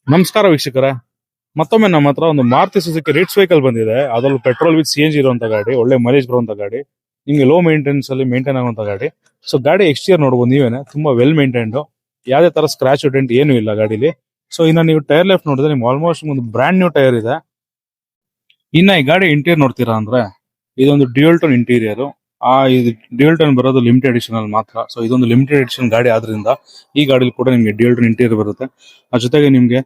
ನಮಸ್ಕಾರ ವೀಕ್ಷಕರೇ, ಮತ್ತೊಮ್ಮೆ ನಮ್ಮ ಹತ್ರ ಒಂದು ಮಾರುತಿ ಸುಜುಕಿ ರಿಟ್ಸ್ ವೆಹಿಕಲ್ ಬಂದಿದೆ. ಅದರಲ್ಲೂ ಪೆಟ್ರೋಲ್ ವಿತ್ CNG ಇರುವಂತ ಗಾಡಿ, ಒಳ್ಳೆ ಮೈಲೇಜ್ ಬರುವಂತ ಗಾಡಿ, ನಿಮ್ಗೆ ಲೋ ಮೇಂಟೆನೆನ್ಸ್ ಅಲ್ಲಿ ಮೇಂಟೈನ್ ಆಗುವಂತ ಗಾಡಿ. ಸೊ ಗಾಡಿ ಎಕ್ಸ್ಟಿಯರ್ ನೋಡಬಹುದು ನೀವೇನೆ, ತುಂಬಾ ವೆಲ್ ಮೇಂಟೈನ್ಡ್, ಯಾವುದೇ ತರ ಸ್ಕ್ರಾಚ್ ಡೆಂಟ್ ಏನು ಇಲ್ಲ ಗಾಡಿಲಿ. ಸೊ ಇನ್ನ ನೀವು ಟೈರ್ ಲೈಫ್ ನೋಡಿದ್ರೆ ನಿಮ್ಗೆ ಆಲ್ಮೋಸ್ಟ್ ಒಂದು ಬ್ರಾಂಡ್ ನ್ಯೂ ಟೈರ್ ಇದೆ. ಇನ್ನ ಈ ಗಾಡಿ ಇಂಟೀರಿಯರ್ ನೋಡ್ತೀರಾ ಅಂದ್ರೆ ಇದೊಂದು ಡ್ಯೂಯಲ್ ಟೋನ್ ಇಂಟೀರಿಯರ್. ಇದು ಡ್ಯೂಯಲ್ ಟೋನ್ ಬರೋದು ಲಿಮಿಟೆಡ್ ಎಡಿಷನ್ ಅಲ್ಲಿ ಮಾತ್ರ. ಸೊ ಇದೊಂದು ಲಿಮಿಟೆಡ್ ಎಡಿಷನ್ ಗಾಡಿ ಆದ್ರಿಂದ ಈ ಗಾಡಿಲಿ ಕೂಡ ನಿಮ್ಗೆ ಡ್ಯೂಯಲ್ ಟೋನ್ ಇಂಟೀರಿಯರ್ ಬರುತ್ತೆ. ಅದ್ರ ಜೊತೆಗೆ ನಿಮ್ಗೆ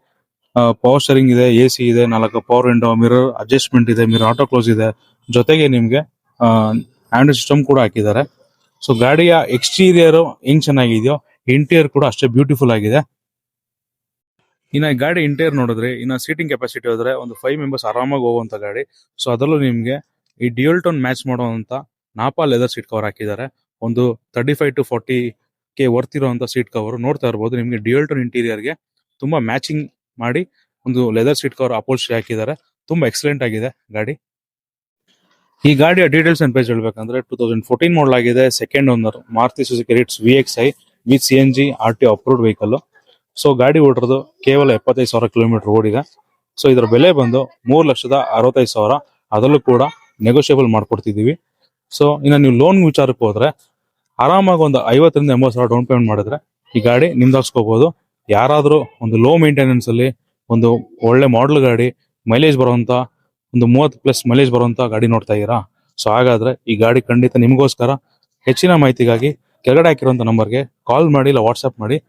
ಪವರ್ ಸ್ಟೇರಿಂಗ್ ಇದೆ, AC ಇದೆ, 4 ಪವರ್ ವಿಂಡೋ, ಮಿರರ್ ಅಡ್ಜಸ್ಟ್ಮೆಂಟ್ ಇದೆ, ಮಿರರ್ ಆಟೋ ಕ್ಲೋಸ್ ಇದೆ. ಜೊತೆಗೆ ನಿಮ್ಗೆ ಆಂಡ್ರಾಯ್ಡ್ ಸಿಸ್ಟಮ್ ಕೂಡ ಹಾಕಿದ್ದಾರೆ. ಸೊ ಗಾಡಿಯ ಎಕ್ಸ್ಟೀರಿಯರ್ ಹೆಂಗ್ ಚೆನ್ನಾಗಿದೆಯೋ ಇಂಟೀರಿಯರ್ ಕೂಡ ಅಷ್ಟೇ ಬ್ಯೂಟಿಫುಲ್ ಆಗಿದೆ. ಇನ್ನ ಈ ಗಾಡಿ ಇಂಟೀರಿಯರ್ ನೋಡಿದ್ರೆ ಇನ್ನ ಸೀಟಿಂಗ್ ಕೆಪಾಸಿಟಿ ಹೋದ್ರೆ ಒಂದು 5 ಮೆಂಬರ್ಸ್ ಆರಾಮಾಗಿ ಹೋಗುವಂತ ಗಾಡಿ. ಸೊ ಅದರಲ್ಲೂ ನಿಮ್ಗೆ ಈ ಡ್ಯೂಯಲ್ ಟೋನ್ ಮ್ಯಾಚ್ ಮಾಡುವಂತ ನಾಪಾ ಲೆದರ್ ಸೀಟ್ ಕವರ್ ಹಾಕಿದ್ದಾರೆ. ಒಂದು 35 to 40K ವರ್ತ್ ಇರುವಂತ ಸೀಟ್ ಕವರ್ ನೋಡ್ತಾ ಇರಬಹುದು. ನಿಮ್ಗೆ ಡ್ಯೂಯಲ್ ಟೋನ್ ಇಂಟೀರಿಯರ್ಗೆ ತುಂಬಾ ಮ್ಯಾಚಿಂಗ್ ಮಾಡಿ ಒಂದು ಲೆದರ್ ಸೀಟ್ ಕವರ್ ಅಪೋಲ್ಸ್ಟ್ರಿ ಹಾಕಿದ್ದಾರೆ. ತುಂಬಾ ಎಕ್ಸಲೆಂಟ್ ಆಗಿದೆ ಗಾಡಿ. ಈ ಗಾಡಿಯ ಡೀಟೇಲ್ಸ್ ಅಂಡ್ ಪ್ರೈಸ್ ಹೇಳ್ಬೇಕಂದ್ರೆ 2014 ಮಾಡಲ್ ಆಗಿದೆ, second owner, Maruti Suzuki Ritz VXi with CNG RTO approved vehicle. So ಗಾಡಿ ಓಡಿರೋದು ಕೇವಲ 75,000 ಕಿಲೋಮೀಟರ್ ಓಡಿದೆ. ಸೊ ಇದರ ಬೆಲೆ ಬಂದು 3,65,000. ಅದರಲ್ಲೂ ಕೂಡ ನೆಗೋಷಿಯಬಲ್ ಮಾಡ್ಕೊಡ್ತಿದೀವಿ. ಸೊ ಇನ್ನು ನೀವು ಲೋನ್ ವಿಚಾರಕ್ಕೆ ಹೋದ್ರೆ ಆರಾಮಾಗಿ ಒಂದು 50,000 ಡೌನ್ ಪೇಮೆಂಟ್ ಮಾಡಿದ್ರೆ ಈ ಗಾಡಿ ನಿಮ್ದಾಗ್ಸ್ಕೋಬಹುದು. ಯಾರಾದ್ರೂ ಒಂದು ಲೋ ಮೇಂಟೆನೆನ್ಸ್ ಅಲ್ಲಿ ಒಂದು ಒಳ್ಳೆ ಮಾಡಲ್ ಗಾಡಿ, ಮೈಲೇಜ್ ಬರುವಂತ ಒಂದು 30+ ಮೈಲೇಜ್ ಬರುವಂತ ಗಾಡಿ ನೋಡ್ತಾ ಇದೀರಾ, ಸೊ ಹಾಗಾದ್ರೆ ಈ ಗಾಡಿ ಖಂಡಿತ ನಿಮಗೋಸ್ಕರ. ಹೆಚ್ಚಿನ ಮಾಹಿತಿಗಾಗಿ ಕೆಳಗಡೆ ಹಾಕಿರುವಂತ ನಂಬರ್ಗೆ ಕಾಲ್ ಮಾಡಿ ಇಲ್ಲ ವಾಟ್ಸ್ಆಪ್ ಮಾಡಿ.